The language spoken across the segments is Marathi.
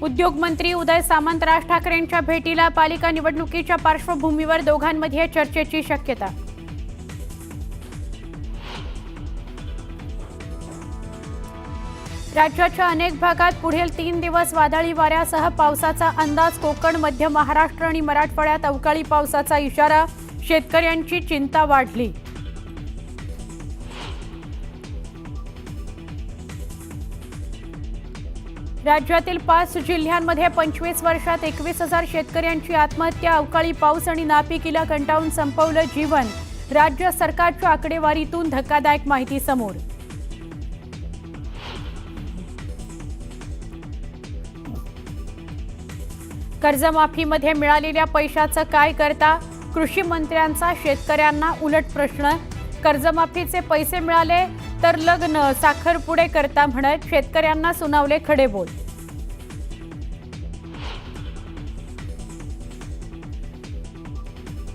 उद्योग मंत्री उदय सामंत राज ठाकरेंच्या भेटीला पालिका निवडणुकीच्या पार्श्वभूमीवर दोघांमध्ये चर्चेची शक्यता। राज्याच्या अनेक भागात पुढील 3 दिवस वादळी वाऱ्यासह पावसाचा अंदाज। कोकण, मध्य महाराष्ट्र आणि मराठवाड्यात अवकाळी पावसाचा इशारा। शेतकऱ्यांची चिंता वाढली। राज्यातील 5 जिल्ह्यांमध्ये 25 वर्षात 21,000 शेतकऱ्यांची आत्महत्या। अवकाळी पाऊस आणि नापिकीला कंटाळून संपवलं जीवन। राज्य सरकारच्या आकडेवारीतून धक्कादायक माहिती समोर। कर्जमाफीमध्ये मिळालेल्या पैशाचं काय करता? कृषी मंत्र्यांचा शेतकऱ्यांना उलट प्रश्न। कर्जमाफीचे पैसे मिळाले तर लग्न साखरपुडे करता म्हणत शेतकऱ्यांना सुनावले खडे बोल।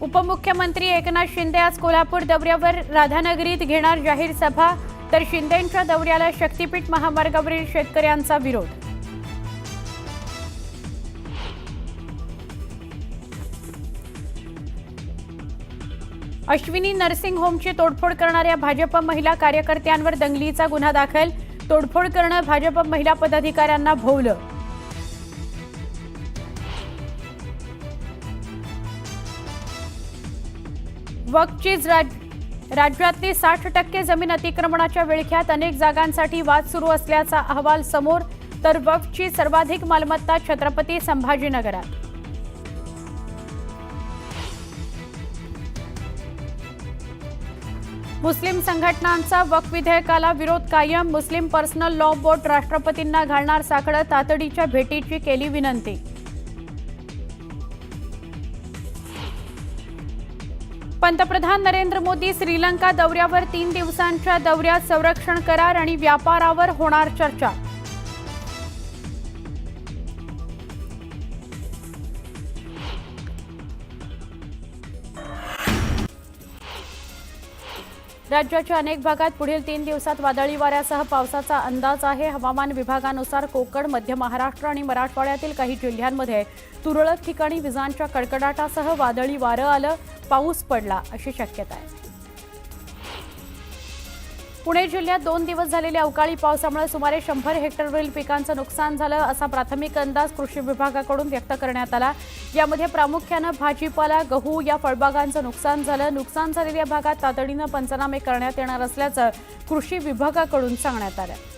उपमुख्यमंत्री एकनाथ शिंदे आज कोल्हापूर दौऱ्यावर। राधानगरीत घेणार जाहीर सभा, तर शिंदेंच्या दौऱ्याला शक्तीपीठ महामार्गावरील शेतकऱ्यांचा विरोध। अश्विनी नर्सिंग होमची तोडफोड करणाऱ्या भाजप महिला कार्यकर्त्यांवर दंगलीचा गुन्हा दाखल। तोडफोड करणं भाजप महिला पदाधिकाऱ्यांना भोवलं। वक्फची राज्यातली 60% जमीन अतिक्रमणाच्या विळख्यात। अनेक जागांसाठी वाद सुरू असल्याचा अहवाल समोर, तर वक्फची सर्वाधिक मालमत्ता छत्रपती संभाजीनगरात। मुस्लिम संघटनांचा वक्फ विधेयकाला विरोध कायम। मुस्लिम पर्सनल लॉ बोर्ड राष्ट्रपतींना घालणार साकडं। तातडीच्या भेटीची केली विनंती। पंतप्रधान नरेंद्र मोदी श्रीलंका दौऱ्यावर। 3 दिवसांच्या दौऱ्यात संरक्षण करार आणि व्यापारावर होणार चर्चा। राज्याच्या अनेक भागात पुढील 3 दिवसात वादळी वाऱ्यासह पावसाचा अंदाज आहे। हवामान विभागानुसार कोकण, मध्य महाराष्ट्र आणि मराठवाड्यातील काही जिल्ह्यांमध्ये तुरळक ठिकाणी विजांच्या कडकडाटासह वादळी वारं आलं, पाऊस पडला अशी शक्यता आहे। पुणे जिल्ह्यात 2 दिवस झालेल्या अवकाळी पावसामुळे सुमारे 100 हेक्टरवरील पिकांचं नुकसान झालं असा प्राथमिक अंदाज कृषी विभागाकडून व्यक्त करण्यात आला। यामध्ये प्रामुख्यानं भाजीपाला, गहू या फळबागांचं नुकसान झालं। नुकसान झालेल्या भागात तातडीनं पंचनामे करण्यात येणार असल्याचं कृषी विभागाकडून सांगण्यात आलं।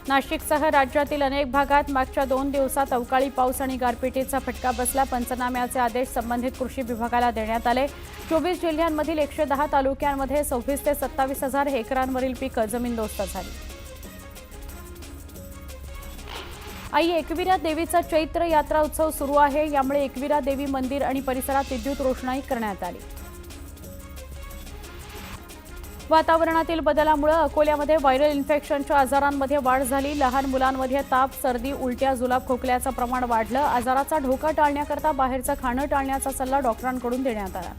नाशिकसह राज्यातील अनेक भागात मागच्या 2 दिवसात अवकाळी पाऊस आणि गारपिटीचा फटका बसला। पंचनाम्याचे आदेश संबंधित कृषी विभागाला देण्यात आले। 24 जिल्ह्यांमधील 110 तालुक्यांमध्ये 26 ते 27,000 एकरांवरील पीक जमीनदोस्त झाली। आई एकविरा देवीचा चैत्र यात्रा उत्सव सुरू आहे। यामुळे एकविरा देवी मंदिर आणि परिसरात विद्युत रोषणाई करण्यात आली। वातावरणातील बदलामुळे अकोल्यामध्ये व्हायरल इन्फेक्शनच्या आजारांमध्ये वाढ झाली। लहान मुलांमध्ये ताप, सर्दी, उलट्या, जुलाब, खोकल्याचं प्रमाण वाढलं। आजाराचा धोका टाळण्याकरता बाहेरचं खाणं टाळण्याचा सल्ला डॉक्टरांकडून देण्यात आला।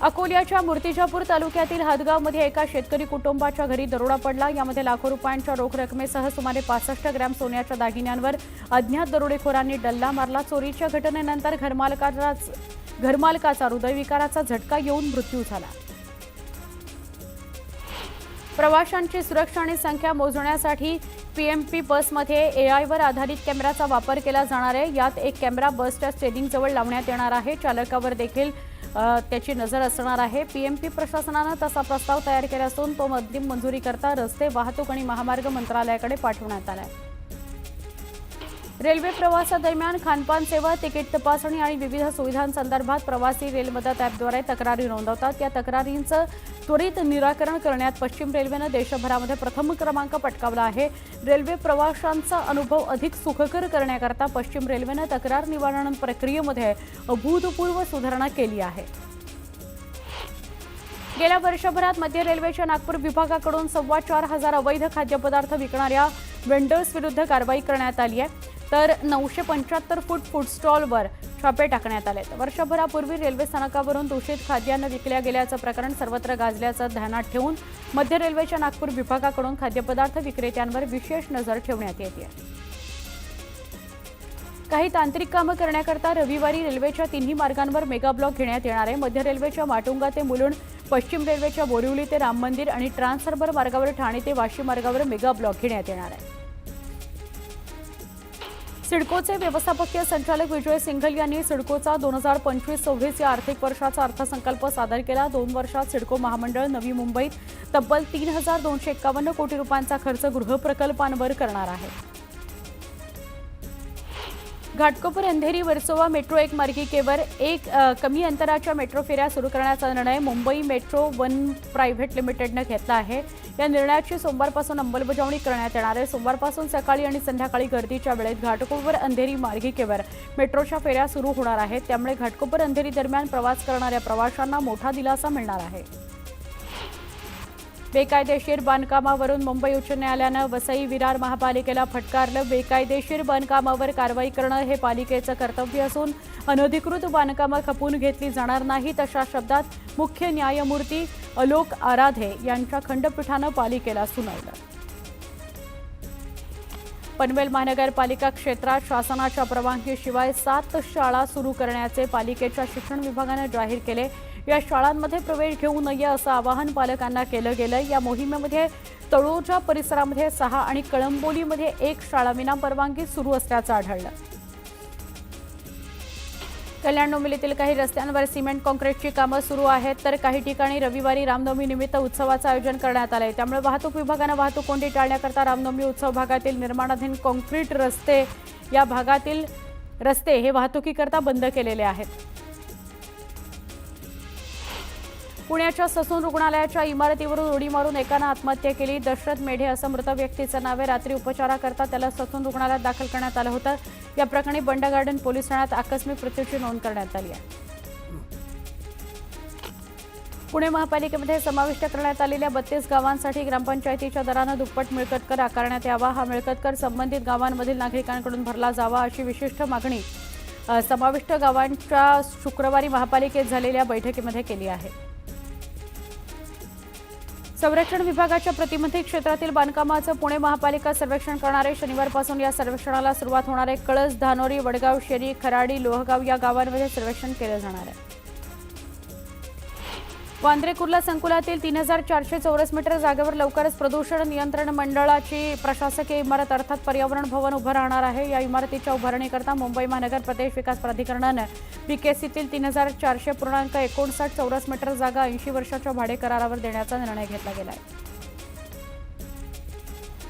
अकोल्याच्या मूर्तिजापूर तालुक्यातील हदगावमध्ये एका शेतकरी कुटुंबाच्या घरी दरोडा पडला। यामध्ये लाखो रुपयांच्या रोख रकमेसह सुमारे 65 ग्रॅम सोन्याच्या दागिन्यांवर अज्ञात दरोडेखोरांनी डल्ला मारला। चोरीच्या घटनेनंतर घरमालकाचा हृदयविकाराचा झटका येऊन मृत्यू झाला। प्रवाशांची सुरक्षा आणि संख्या मोजण्यासाठी पीएमपी बसमध्ये एआयवर आधारित कॅमेराचा वापर केला जाणार आहे। यात एक कॅमेरा बसच्या स्टेरिंगजवळ लावण्यात येणार आहे। चालकावर देखील त्याची नजर असणार आहे। पीएमपी प्रशासनाने तसा प्रस्ताव तयार केला असून तो अंतिम मंजुरीकरता रस्ते वाहतूक आणि महामार्ग मंत्रालयाकडे पाठवण्यात आला आहे। रेल्वे प्रवासादरम्यान खानपान सेवा, तिकीट तपासणी आणि विविध सुविधांसंदर्भात प्रवासी रेल मदत ॲपद्वारे तक्रारी नोंदवतात। या तक्रारींचं त्वरित निराकरण करण्यात पश्चिम रेल्वेनं देशभरामध्ये प्रथम क्रमांक पटकावला आहे। रेल्वे प्रवाशांचा अनुभव अधिक सुखकर करण्याकरता पश्चिम रेल्वेनं तक्रार निवारण प्रक्रियेमध्ये अभूतपूर्व सुधारणा केली आहे। गेल्या वर्षभरात मध्य रेल्वेच्या नागपूर विभागाकडून 4,25,000 अवैध खाद्यपदार्थ विकणाऱ्या वेंडर्स विरुद्ध कारवाई करण्यात आली आहे। तर 975 फूड स्टॉलवर छापे टाकण्यात आले. वर्षभरापूर्वी रेल्वे स्थानकावरून दूषित खाद्यान्न विकल्या गेल्याचं प्रकरण सर्वत्र गाजल्याचं ध्यानात ठेवून मध्य रेल्वेच्या नागपूर विभागाकडून खाद्यपदार्थ विक्रेत्यांवर विशेष नजर ठेवण्यात येते. काही तांत्रिक कामं करण्याकरता रविवारी रेल्वेच्या तिन्ही मार्गांवर मेगा ब्लॉक घेण्यात येणार आहे. मध्य रेल्वेच्या माटुंगा ते मुलुंड, पश्चिम रेल्वेच्या बोरिवली ते राम मंदिर आणि ट्रान्स हार्बर मार्गावर ठाणे ते वाशी मार्गावर मेगा ब्लॉक घेण्यात येणार आहे. सिडकोचे व्यवस्थापकीय संचालक विजय सिंघल यांनी सिडकोचा 2025-26 या आर्थिक वर्षाचा अर्थसंकल्प सादर केला. 2 वर्षात सिडको महामंडळ नवी मुंबईत तब्बल 3,251 कोटी रुपयांचा खर्च गृहप्रकल्पांवर करणार आहे. घाटकोपर अंधेरी वर्सोवा मेट्रो 1 मार्गिकेवर कमी अंतराच्या मेट्रो फेऱ्या सुरू करण्याचा निर्णय मुंबई मेट्रो 1 प्रायव्हेट लिमिटेडने घेतला आहे. या निर्णयाची सोमवारपासून अंमलबजावणी करण्यात येणार आहे. सोमवारपासून सकाळी आणि संध्याकाळी गर्दीच्या वेळेत घाटकोपर अंधेरी मार्गिकेवर मेट्रोच्या फेऱ्या सुरू होणार आहेत. त्यामुळे घाटकोपर अंधेरी दरम्यान प्रवास करणाऱ्या प्रवाशांना मोठा दिलासा मिळणार आहे. बेकायदेशीर बांधकामावरून मुंबई उच्च न्यायालयानं वसई विरार महापालिकेला फटकारलं. बेकायदेशीर बांधकामावर कारवाई करणं हे पालिकेचं कर्तव्य असून अनधिकृत बांधकामं खपून घेतली जाणार नाहीत अशा शब्दात मुख्य न्यायमूर्ती अलोक आराधे यांच्या खंडपीठानं पालिकेला सुनावलं. पनवेल महानगरपालिका क्षेत्रात शासनाच्या परवानगीशिवाय 7 शाळा सुरू करण्याचे पालिकेच्या शिक्षण विभागानं जाहीर केले. या शाळांमध्ये प्रवेश घेऊ नये असं आवाहन पालकांना केलं गेलं. या मोहिमेमध्ये तळोजा परिसरामध्ये 6 आणि कळंबोलीमध्ये 1 शाळा विना परवानगी सुरू असल्याचं आढळलं. कल्याण डोंबिवलीतील काही रस्त्यांवर सिमेंट काँक्रीटची कामं सुरू आहेत, तर काही ठिकाणी रविवारी रामनवमी निमित्त उत्सवाचं आयोजन करण्यात आलंय. त्यामुळे वाहतूक विभागानं वाहतूक कोंडी टाळण्याकरता रामनवमी उत्सव भागातील निर्माणाधीन काँक्रीट रस्ते या भागातील रस्ते हे वाहतुकीकरता बंद केलेले आहेत. पुण्याच्या ससून रुग्णालयाच्या इमारतीवरून उडी मारून एकानं आत्महत्या केली. दशरथ मेढे असं मृत व्यक्तीचं नाव आहे. रात्री उपचाराकरता त्याला ससून रुग्णालयात दाखल करण्यात आलं होतं. या प्रकरणी बंड गार्डन पोलीस ठाण्यात आकस्मिक मृत्यूची नोंद करण्यात आली आहे. पुणे महापालिकेमध्ये समाविष्ट करण्यात आलेल्या 32 गावांसाठी ग्रामपंचायतीच्या दरानं दुप्पट मिळकत कर आकारण्यात यावा. हा मिळकत कर संबंधित गावांमधील नागरिकांकडून भरला जावा अशी विशिष्ट मागणी समाविष्ट गावांच्या शुक्रवारी महापालिकेत झालेल्या बैठकीमध्ये केली आहे. संरक्षण विभागाच्या प्रतिबंधित क्षेत्रातील बांधकामाचं पुणे महापालिका सर्वेक्षण करणार आहे. शनिवारपासून या सर्वेक्षणाला सुरुवात होणार आहे. कळस, धानोरी, वडगाव, शेरी, खराडी, लोहगाव या गावांमध्ये सर्वेक्षण केलं जाणार आहे. वांद्रे कुर्ला संकुलातील 3,400 चौरस मीटर जागेवर लवकरच प्रदूषण नियंत्रण मंडळाची प्रशासकीय इमारत अर्थात पर्यावरण भवन उभं राहणार आहे. या इमारतीच्या उभारणीकरता मुंबई महानगर प्रदेश विकास प्राधिकरणानं बीकेसीतील 3,400.59 चौरस मीटर जागा 80 वर्षाच्या भाडे करारावर देण्याचा निर्णय घेतला गेला आहे.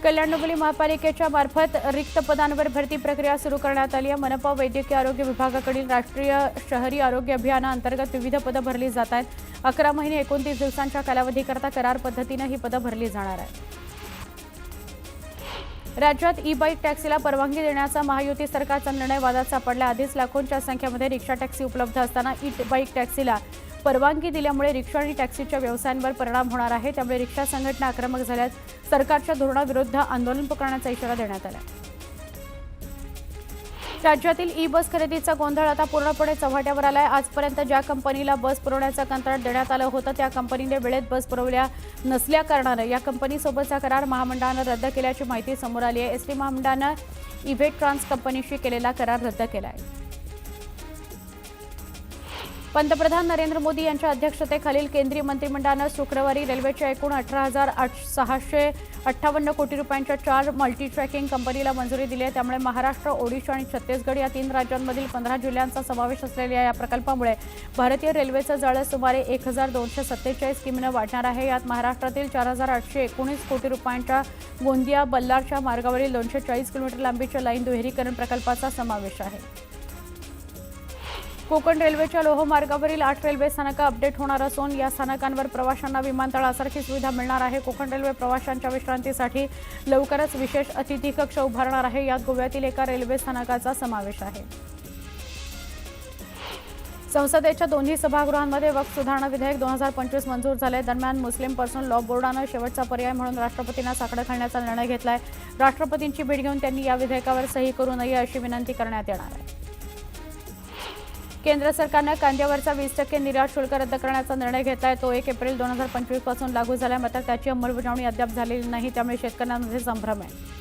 कल्याण डोंबिवली महापालिकेच्या मार्फत रिक्त पदांवर भरती प्रक्रिया सुरू करण्यात आली आहे. मनपा वैद्यकीय आरोग्य विभागाकडील राष्ट्रीय शहरी आरोग्य अभियानाअंतर्गत विविध पदं भरली जात आहेत. 11 महिने 29 दिवसांच्या कालावधीकरता करार पद्धतीनं ही पदं भरली जाणार आहेत. राज्यात ई-बाईक टॅक्सीला परवानगी देण्याचा महायुती सरकारचा निर्णय वादात सापडला. आधीच लाखोंच्या संख्येमध्ये रिक्षा टॅक्सी उपलब्ध असताना ई-बाईक टॅक्सीला परवानगी दिल्यामुळे रिक्षा आणि टॅक्सीच्या व्यवसायांवर परिणाम होणार आहे. त्यामुळे रिक्षा संघटना आक्रमक झाल्यात. सरकारच्या धोरणाविरुद्ध आंदोलन पुकारण्याचा इशारा देण्यात आला. राज्यातील ई बस खरेदीचा गोंधळ आता पूर्णपणे चव्हाट्यावर आलाय. आजपर्यंत ज्या कंपनीला बस पुरवण्याचं कंत्राट देण्यात आलं होतं त्या कंपनीने वेळेत बस पुरवल्या नसल्या कारणानं या कंपनीसोबतचा करार महामंडळानं रद्द केल्याची माहिती समोर आली आहे. एसटी महामंडळानं इव्हेट ट्रान्स कंपनीशी केलेला करार रद्द केला आहे. पंतप्रधान नरेंद्र मोदी यांच्या अध्यक्षतेखालील केंद्रीय मंत्रिमंडळानं शुक्रवारी रेल्वेच्या एकूण 18,658 कोटी रुपयांच्या 4 मल्टीट्रॅकिंग कंपनीला मंजुरी दिली आहे. त्यामुळे महाराष्ट्र, ओडिशा आणि छत्तीसगड या 3 राज्यांमधील 15 जिल्ह्यांचा समावेश असलेल्या या प्रकल्पामुळे भारतीय रेल्वेचं जाळं सुमारे 1,247 किमीनं वाढणार आहे. यात महाराष्ट्रातील 4,819 कोटी रुपयांच्या गोंदिया बल्लारच्या मार्गावरील 240 किलोमीटर लांबीच्या लाईन दुहेरीकरण प्रकल्पाचा समावेश आहे. कोकण रेल्वेच्या लोह मार्गावरील 8 रेल्वे स्थानकं अपडेट होणार असून या स्थानकांवर प्रवाशांना विमानतळासारखी सुविधा मिळणार आहे. कोकण रेल्वे प्रवाशांच्या विश्रांतीसाठी लवकरच विशेष अतिथी कक्ष उभारणार आहे. यात गोव्यातील एका रेल्वे स्थानकाचा समावेश आहे. संसदेच्या दोन्ही सभागृहांमध्ये वक्फ सुधारणा विधेयक 2025 मंजूर झाले. दरम्यान मुस्लिम पर्सनल लॉ बोर्डानं शेवटचा पर्याय म्हणून राष्ट्रपतींना साकडं घालण्याचा निर्णय घेतलाय. राष्ट्रपतींची भेट घेऊन त्यांनी या विधेयकावर सही करू नये अशी विनंती करण्यात येणार आहे. केंद्र सरकारनं कांद्यावरचा 20% निर्यात शुल्क रद्द करण्याचा निर्णय घेतलाय. तो 1 एप्रिल 2025 पासून लागू झालाय. मात्र त्याची अंमलबजावणी अद्याप झालेली नाही, त्यामुळे शेतकऱ्यांमध्ये संभ्रम आहे.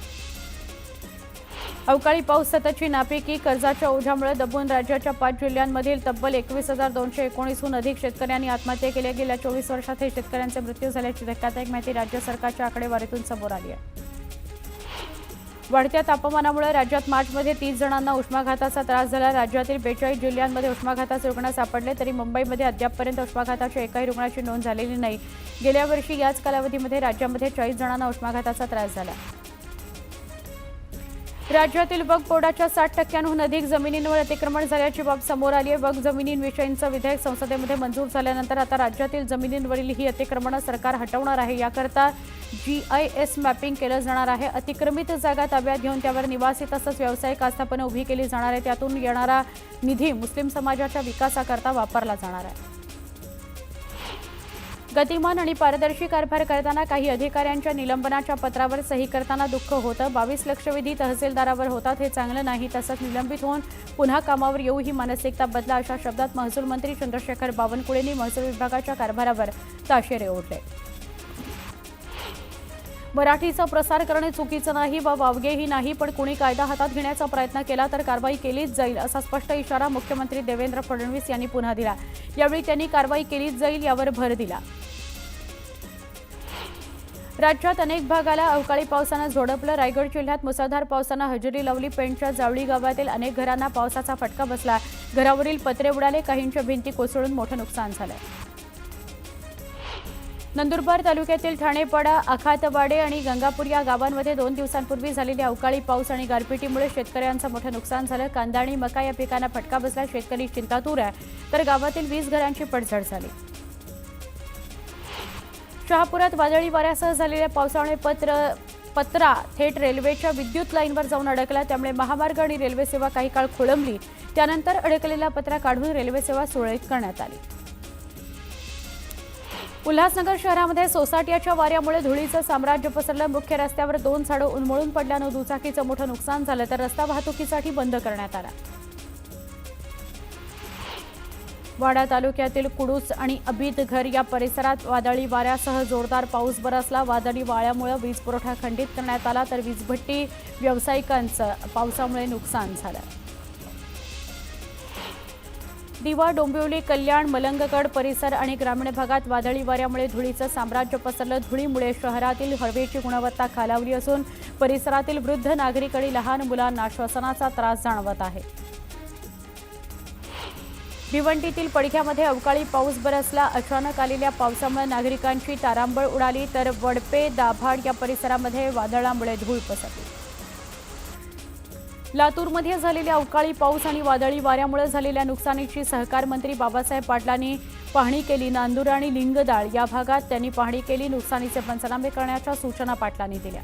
अवकाळी पाऊस, सततची नापिकी, कर्जाच्या ओझ्यामुळे दबून राज्याच्या 5 जिल्ह्यांमधील तब्बल 21,219हून अधिक शेतकऱ्यांनी आत्महत्या केल्या. गेल्या 24 वर्षात हे शेतकऱ्यांचे मृत्यू झाल्याची धक्कादायक माहिती राज्य सरकारच्या आकडेवारीतून समोर आली आहे. वाढत्या तापमानामुळे राज्यात मार्चमध्ये 30 जणांना उष्माघाताचा त्रास झाला. राज्यातील 42 जिल्ह्यांमध्ये उष्माघाताचे रुग्ण सापडले, तरी मुंबईमध्ये अद्यापपर्यंत उष्माघाताच्या एकाही रुग्णाची नोंद झालेली नाही. गेल्या वर्षी याच कालावधीमध्ये राज्यामध्ये 40 जणांना उष्माघाताचा त्रास झाला. राज्यातील वक्फ बोर्डाच्या 60%हून अधिक जमिनींवर अतिक्रमण झाल्याची बाब समोर आली आहे. वक्फ जमिनींविषयीचं विधेयक संसदेमध्ये मंजूर झाल्यानंतर आता राज्यातील जमिनींवरील ही अतिक्रमणं सरकार हटवणार आहे. याकरता GIS मॅपिंग केलं जाणार आहे. अतिक्रमित जागा ताब्यात घेऊन त्यावर निवासी तसंच व्यावसायिक आस्थापनं उभी केली जाणार आहे. त्यातून येणारा निधी मुस्लिम समाजाच्या विकासाकरता वापरला जाणार आहे. गतिमान आणि पारदर्शी कारभार करताना काही अधिकाऱ्यांच्या निलंबनाच्या पत्रावर सही करताना दुःख होतं. 22 लक्षवेधी तहसीलदारावर होतात, हे चांगलं नाही. तसंच निलंबित होऊन पुन्हा कामावर येऊ ही मानसिकता बदला, अशा शब्दात महसूल मंत्री चंद्रशेखर बावनकुळेंनी महसूल विभागाच्या कारभारावर ताशेरे ओढले. मराठीचा प्रसार करणे चुकीचं नाही व वावगेही नाही, पण कुणी कायदा हातात घेण्याचा प्रयत्न केला तर कारवाई केलीच जाईल, असा स्पष्ट इशारा मुख्यमंत्री देवेंद्र फडणवीस यांनी पुन्हा दिला. यावेळी त्यांनी कारवाई केलीच जाईल यावर भर दिला. राज्यात अनेक भागाला अवकाळी पावसानं झोडपलं. रायगड जिल्ह्यात मुसळधार पावसानं हजेरी लावली. पेणच्या जावळी गावातील अनेक घरांना पावसाचा फटका बसला. घरावरील पत्रे उडाले, काहींच्या भिंती कोसळून मोठं नुकसान झालं. नंदुरबार तालुक्यातील ठाणेपाडा, आखातवाडे आणि गंगापूर या गावांमध्ये 2 दिवसांपूर्वी झालेल्या अवकाळी पाऊस आणि गारपिटीमुळे शेतकऱ्यांचं मोठं नुकसान झालं. कांदा आणि मका या पिकांना फटका बसला. शेतकरी चिंतातूर आहे, तर गावातील 20 घरांची पडझड झाली. शहापुरात वादळी वाऱ्यासह झालेल्या पावसामुळे पत्रा थेट रेल्वेच्या विद्युत लाईनवर जाऊन अडकला. त्यामुळे महामार्ग आणि रेल्वे सेवा काही काळ खोळंबली. त्यानंतर अडकलेला पत्रा काढून रेल्वे सेवा सुरळीत करण्यात आली. उल्हासनगर शहरामध्ये सोसाट्याच्या वाऱ्यामुळे धुळीचं साम्राज्य पसरलं. मुख्य रस्त्यावर 2 झाडं उन्मळून पडल्यानं दुचाकीचं मोठं नुकसान झालं, तर रस्ता वाहतुकीसाठी बंद करण्यात आला. वाडा तालुक्यातील कुडूस आणि अबिदघर या परिसरात वादळी वाऱ्यासह जोरदार पाऊस बरसला. वादळी वाऱ्यामुळे वीज पुरवठा खंडित करण्यात आला, तर वीजभट्टी व्यावसायिकांचं पावसामुळे नुकसान झालं. दिवा, डोंबिवली, कल्याण, मलंगगड परिसर आणि ग्रामीण भागात वादळी वाऱ्यामुळे धुळीचं साम्राज्य पसरलं. धुळीमुळे शहरातील हवेची गुणवत्ता खालावली असून परिसरातील वृद्ध नागरिक आणि लहान मुलांना श्वसनाचा त्रास जाणवत आहे. भिवंडीतील पडघ्यामध्ये अवकाळी पाऊस बरसला. अचानक आलेल्या पावसामुळे नागरिकांची तारांबळ उडाली, तर वडपे, दाभाड या परिसरामध्ये वादळामुळे धूळ पसरली. लातूरमध्ये झालेल्या अवकाळी पाऊस आणि वादळी वाऱ्यामुळे झालेल्या नुकसानीची सहकार मंत्री बाबासाहेब पाटलांनी पाहणी केली. नांदूर आणि लिंगदाळ या भागात त्यांनी पाहणी केली. नुकसानीचे पंचनामे करण्याच्या सूचना पाटलांनी दिल्या.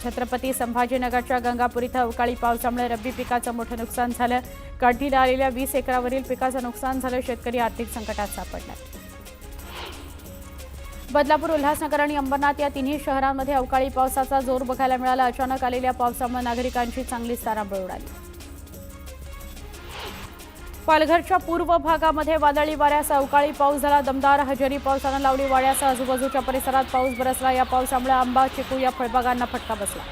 छत्रपती संभाजीनगरच्या गंगापूर इथं अवकाळी पावसामुळे रब्बी पिकाचं मोठं नुकसान झालं. काढणीला आलेल्या 20 एकरावरील पिकाचं नुकसान झालं. शेतकरी आर्थिक संकटात सापडला. बदलापूर, उल्हासनगर आणि अंबरनाथ या तिन्ही शहरांमध्ये अवकाळी पावसाचा जोर बघायला मिळाला. अचानक आलेल्या पावसामुळे नागरिकांची चांगलीच तारांबळ उडाली. पालघरच्या पूर्व भागामध्ये वादळी वाऱ्यासह अवकाळी पाऊस झाला. दमदार हजेरी पावसानं लावली. वाड्यासह आजूबाजूच्या परिसरात पाऊस बरसला. या पावसामुळे आंबा, चिकू या फळबागांना फटका बसला.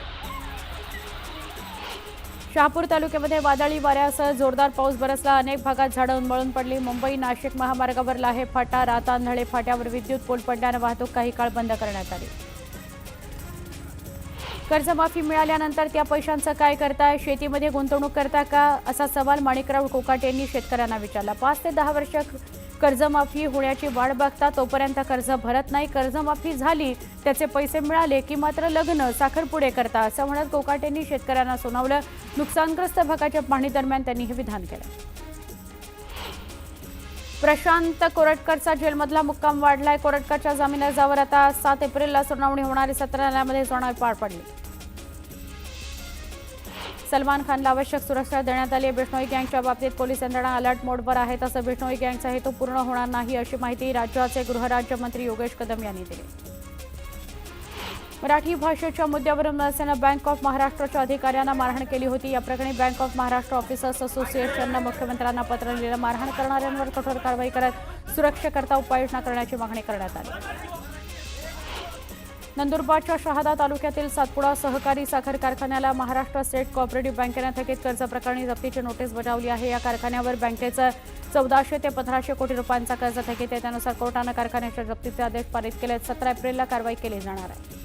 शहापूर तालुक्यामध्ये वादळी वाऱ्यासह जोरदार पाऊस बरसला. अनेक भागात झाडं उन्मळून पडली. मुंबई नाशिक महामार्गावर लाहे फाटा, रातांधळे फाट्यावर विद्युत पोल पडल्यानं वाहतूक काही काळ बंद करण्यात आली. कर्जमाफी मिळाल्यानंतर त्या पैशांचं काय करताय? शेतीमध्ये गुंतवणूक करता का, असा सवाल माणिकराव कोकाटे यांनी शेतकऱ्यांना विचारला. 5 ते 10 वर्ष कर्जमाफी होण्याची वाट बघता, तोपर्यंत कर्ज भरत नाही. कर्जमाफी झाली, त्याचे पैसे मिळाले की मात्र लग्न, साखरपुडे करता, असं म्हणत कोकाटेंनी शेतकऱ्यांना सुनावलं. नुकसानग्रस्त भागाच्या पाहणीदरम्यान त्यांनी हे विधान केलं. प्रशांत कोरटकरचा जेलमधला मुक्काम वाढलाय. कोरटकरच्या जामीन अर्जावर आता 7 एप्रिलला सुनावणी होणारी सत्र न्यायालयामध्ये सुनावणी पार पडली. सलमान खानला आवश्यक सुरक्षा देण्यात आली आहे। बिश्नोई गँगच्या बाबतीत पोलीस यंत्रणा अलर्ट मोडवर आहे। तसं बिश्नोई गँगचा हेतू पूर्ण होणार नाही अशी माहिती राज्याचे गृहराज्यमंत्री योगेश कदम यांनी दिली। मराठी भाषेच्या मुद्द्यावरून मनसेनं बँक ऑफ महाराष्ट्राच्या अधिकाऱ्यांना मारहाण केली होती। या प्रकरणी बँक ऑफ महाराष्ट्र ऑफिसर्स असोसिएशननं मुख्यमंत्र्यांना पत्र लिहिलं। मारहाण करणाऱ्यांवर कठोर कारवाई करत सुरक्षेकरता उपाययोजना करण्याची मागणी करण्यात आली। नंदुरबारच्या शहादा तालुक्यातील सातपुडा सहकारी साखर कारखान्याला महाराष्ट्र स्टेट कोऑपरेटिव्ह बँकेनं थकीत कर्ज प्रकरणी जप्तीची नोटीस बजावली आहे। या कारखान्यावर बँकेचं 1400 ते 1500 कोटी रुपयांचा कर्ज थकीत आहे। त्यानुसार कोर्टानं कारखान्याच्या जप्तीचे आदेश पारित केले। 17 एप्रिलला कारवाई केली जाणार आहे।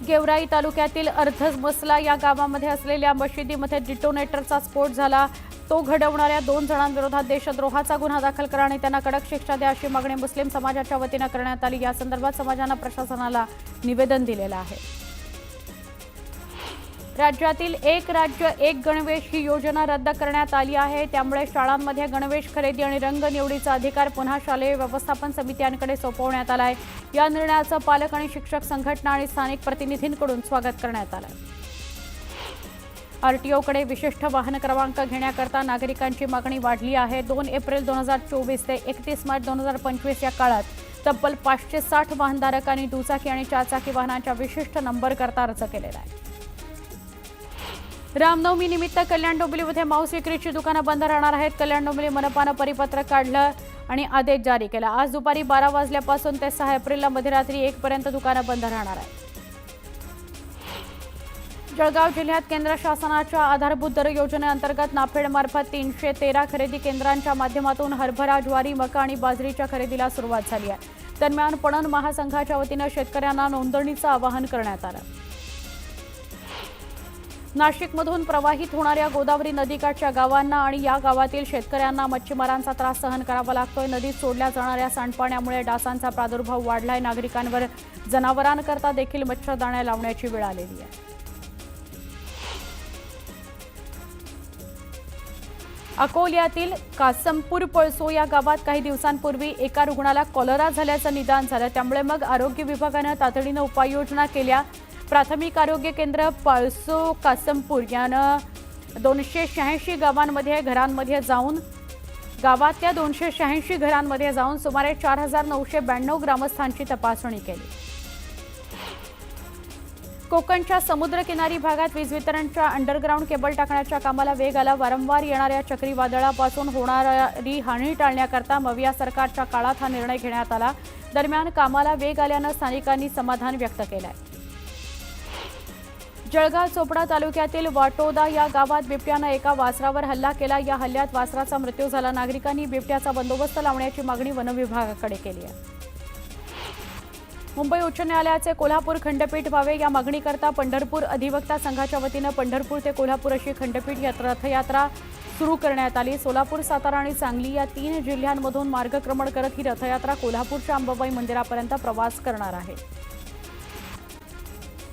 गेवराई तालुक्यातील अर्धमसला या गावामध्ये असलेल्या मशिदीमध्ये डिटोनेटरचा स्फोट झाला। तो घडवणाऱ्या 2 जणांविरोधात देशद्रोहाचा गुन्हा दाखल करा आणि त्यांना कडक शिक्षा द्या अशी मागणी मुस्लिम समाजाच्या वतीनं करण्यात आली। या संदर्भात समाजानं प्रशासनाला निवेदन दिलेलं आहे। राज्यातील एक राज्य एक गणवेश ही योजना रद्द करण्यात आली आहे। त्यामुळे शाळांमध्ये गणवेश खरेदी आणि रंग निवडीचा अधिकार पुन्हा शालेय व्यवस्थापन समित्यांकडे सोपवण्यात आला आहे। या निर्णयाचं पालक आणि शिक्षक संघटना आणि स्थानिक प्रतिनिधींकडून स्वागत करण्यात आलं आहे। आरटीओकडे विशिष्ट वाहन क्रमांक घेण्याकरता नागरिकांची मागणी वाढली आहे। 2 एप्रिल 2024 ते 31 मार्च 2025 या काळात तब्बल 560 वाहनधारकांनी दुचाकी आणि चारचाकी वाहनांच्या विशिष्ट नंबरकरता अर्ज केलेला आहे। रामनवमी निमित्त कल्याण डोंबिवलीमध्ये मांस विक्रीची दुकानं बंद राहणार आहेत। कल्याण डोंबिवली मनपानं परिपत्रक काढलं आणि आदेश जारी केला। आज दुपारी 12 वाजल्यापासून ते 6 एप्रिलला मध्यरात्री 1 पर्यंत दुकानं बंद राहणार आहेत। जळगाव जिल्ह्यात केंद्र शासनाच्या आधारभूत दर योजनेअंतर्गत नाफेडमार्फत 313 खरेदी केंद्रांच्या माध्यमातून हरभरा, ज्वारी, मका आणि बाजरीच्या खरेदीला सुरुवात झाली आहे। दरम्यान पणन महासंघाच्या वतीनं शेतकऱ्यांना नोंदणीचं आवाहन करण्यात आलं। नाशिकमधून प्रवाहित होणाऱ्या गोदावरी नदीकाठच्या गावांना आणि या गावातील शेतकऱ्यांना मच्छीमारांचा त्रास सहन करावा लागतोय। नदीत सोडल्या जाणाऱ्या सांडपाण्यामुळे डासांचा प्रादुर्भाव वाढलाय। नागरिकांवर जनावरांकरता देखील मच्छरदाण्या लावण्याची वेळ आलेली आहे। अकोल्यातील कासमपूर पळसो या गावात काही दिवसांपूर्वी एका रुग्णाला कॉलरा झाल्याचं निदान झालं। त्यामुळे मग आरोग्य विभागानं तातडीनं उपाययोजना केल्या। प्राथमिक आरोग्य केंद्र पळसो कासमपूर यानं 286 घरांमध्ये जाऊन गावातल्या 286 घरांमध्ये जाऊन सुमारे 4992 ग्रामस्थांची तपासणी केली। कोकणच्या समुद्रकिनारी भागात वीज वितरणच्या अंडरग्राऊंड केबल टाकण्याच्या कामाला वेग आला। वारंवार येणाऱ्या चक्रीवादळापासून होणारी हानी टाळण्याकरता मविया सरकारच्या काळात हा निर्णय घेण्यात आला। दरम्यान कामाला वेग आल्यानं स्थानिकांनी समाधान व्यक्त केलंय। जळगाव चोपडा तालुक्यातील वाटोदा या गावात बिबट्यानं एका वासरावर हल्ला केला। या हल्ल्यात वासराचा मृत्यू झाला। नागरिकांनी बिबट्याचा बंदोबस्त लावण्याची मागणी वन विभागाकडे केली आहे। मुंबई उच्च न्यायालयाचे कोल्हापूर खंडपीठ व्हावे या मागणीकरता पंढरपूर अधिवक्ता संघाच्या वतीनं पंढरपूर ते कोल्हापूर अशी खंडपीठ रथयात्रा सुरू करण्यात आली। सोलापूर, सातारा आणि सांगली या 3 जिल्ह्यांमधून मार्गक्रमण करत ही रथयात्रा कोल्हापूरच्या अंबाबाई मंदिरापर्यंत प्रवास करणार आहे।